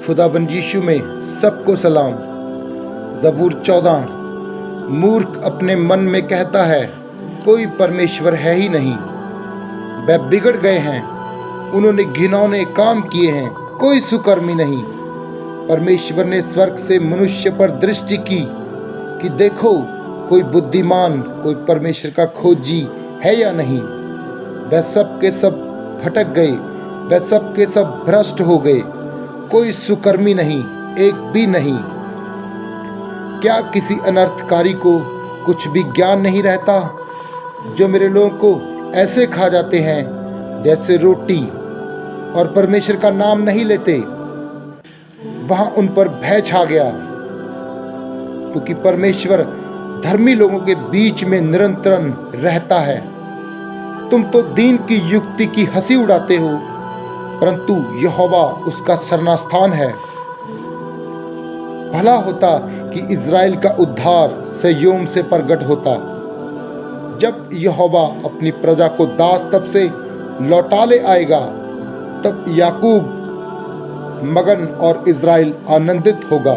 खुदाबंद यीशु में सबको सलाम। ज़बूर 14। मूर्ख अपने मन में कहता है, कोई परमेश्वर है ही नहीं। वे बिगड़ गए हैं, उन्होंने घिनौने काम किए हैं, कोई सुकर्मी नहीं। परमेश्वर ने स्वर्ग से मनुष्य पर दृष्टि की कि देखो, कोई बुद्धिमान, कोई परमेश्वर का खोजी है या नहीं। वे सब के सब भटक गए, वे सब के सब भ्रष्ट हो गए, कोई सुकर्मी नहीं, एक भी नहीं। क्या किसी अनर्थकारी को कुछ भी ज्ञान नहीं रहता? जो मेरे लोगों को ऐसे खा जाते हैं जैसे रोटी, और परमेश्वर का नाम नहीं लेते। वहां उन पर भय छा गया, क्योंकि परमेश्वर धर्मी लोगों के बीच में निरंतर रहता है। तुम तो दीन की युक्ति की हंसी उड़ाते हो, परंतु यहोवा उसका शरण स्थान है। भला होता कि इज़राइल का उद्धार सिय्योन से प्रगट होता। जब यहोवा अपनी प्रजा को दास तब से लौटा ले आएगा, तब याकूब मगन और इज़राइल आनंदित होगा।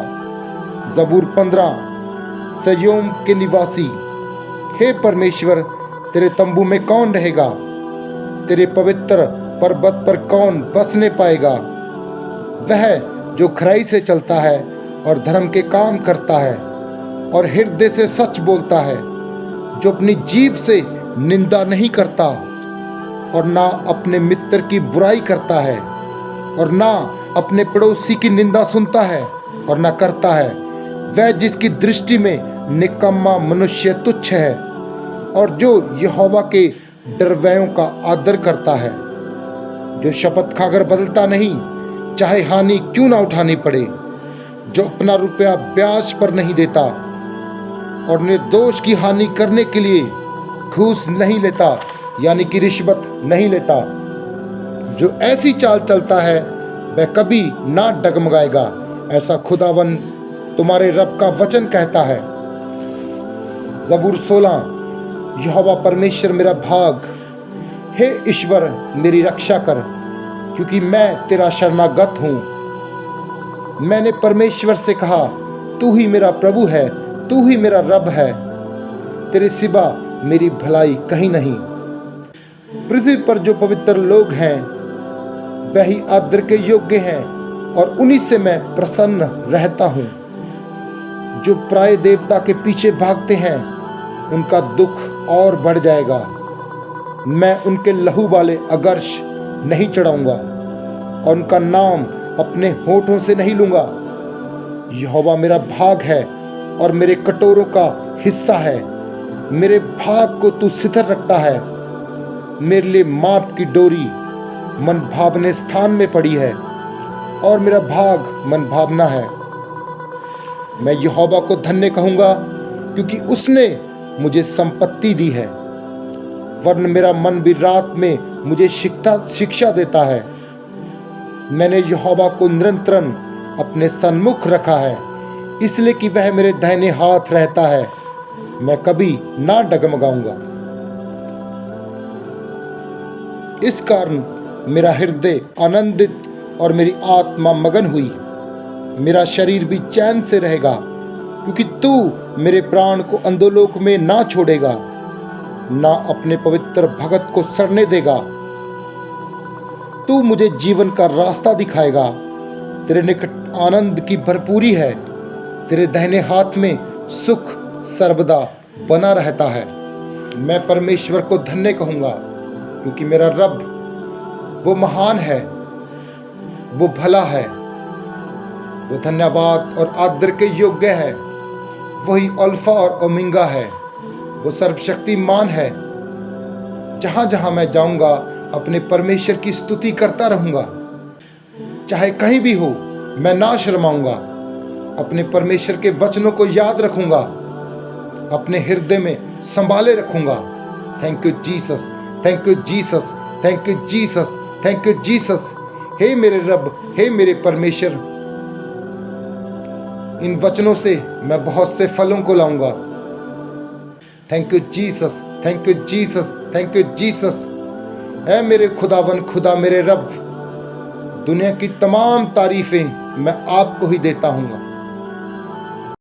ज़बूर 15। सिय्योन के निवासी, हे परमेश्वर, तेरे तंबू में कौन रहेगा? तेरे पवित्र पर्वत पर कौन बसने पाएगा? वह जो खराई से चलता है और धर्म के काम करता है और हृदय से सच बोलता है, जो अपनी जीभ से निंदा नहीं करता और ना अपने मित्र की बुराई करता है और ना अपने पड़ोसी की निंदा सुनता है और ना करता है। वह जिसकी दृष्टि में निकम्मा मनुष्य तुच्छ है और जो यहोवा के डरवैयों का आदर करता है, जो शपथ खाकर बदलता नहीं, चाहे हानि क्यों ना उठानी पड़े, जो अपना रुपया ब्याज पर नहीं देता और निर्दोष की हानि करने के लिए घूस नहीं लेता, यानी कि रिश्वत नहीं लेता। जो ऐसी चाल चलता है वह कभी ना डगमगाएगा, ऐसा खुदावन तुम्हारे रब का वचन कहता है। ज़बूर 16। यहोवा परमेश्वर मेरा भाग, हे ईश्वर मेरी रक्षा कर, क्योंकि मैं तेरा शरणागत हूँ। मैंने परमेश्वर से कहा, तू ही मेरा प्रभु है, तू ही मेरा रब है, तेरे सिवा मेरी भलाई कहीं नहीं। पृथ्वी पर जो पवित्र लोग हैं वही आदर के योग्य हैं, और उन्हीं से मैं प्रसन्न रहता हूँ। जो पराये देवता के पीछे भागते हैं उनका दुख और बढ़ जाएगा। मैं उनके लहू वाले अगर्श नहीं चढ़ाऊंगा और उनका नाम अपने होठों से नहीं लूंगा। यहोवा मेरा भाग है और मेरे कटोरों का हिस्सा है। मेरे भाग को तू स्थिर रखता है। मेरे लिए माप की डोरी मन भावने स्थान में पड़ी है और मेरा भाग मन भावना है। मैं यहोवा को धन्य कहूँगा, क्योंकि उसने मुझे संपत्ति दी है, वरन मेरा मन भी रात में मुझे शिक्षा देता है। मैंने यहोवा को निरंतर अपने सन्मुख रखा है, इसलिए कि वह मेरे दाहिने हाथ रहता है, मैं कभी ना डगमगाऊंगा। इस कारण मेरा हृदय आनंदित और मेरी आत्मा मगन हुई। मेरा शरीर भी चैन से रहेगा, क्योंकि तू मेरे प्राण को अंधोलोक में ना छोड़ेगा, ना अपने पवित्र भगत को सड़ने देगा। तू मुझे जीवन का रास्ता दिखाएगा। तेरे निकट आनंद की भरपूरी है, तेरे दाहिने हाथ में सुख सर्वदा बना रहता है। मैं परमेश्वर को धन्य कहूँगा, क्योंकि मेरा रब वो महान है, वो भला है, वो धन्यवाद और आदर के योग्य है। वही अल्फा और ओमेगा है, वो सर्वशक्तिमान है। जहाँ जहाँ मैं जाऊँगा अपने परमेश्वर की स्तुति करता रहूँगा। चाहे कहीं भी हो, मैं ना शर्माऊँगा। अपने परमेश्वर के वचनों को याद रखूँगा, अपने हृदय में संभाले रखूँगा। Thank you Jesus, thank you Jesus, thank you Jesus, thank you Jesus. हे मेरे रब, हे मेरे परमेश्वर, इन वचनों से मैं बहुत से फलों को लाऊंगा। Thank you Jesus, thank you Jesus, thank you Jesus. है मेरे खुदावन, खुदा मेरे रब, दुनिया की तमाम तारीफें मैं आपको ही देता हूँ।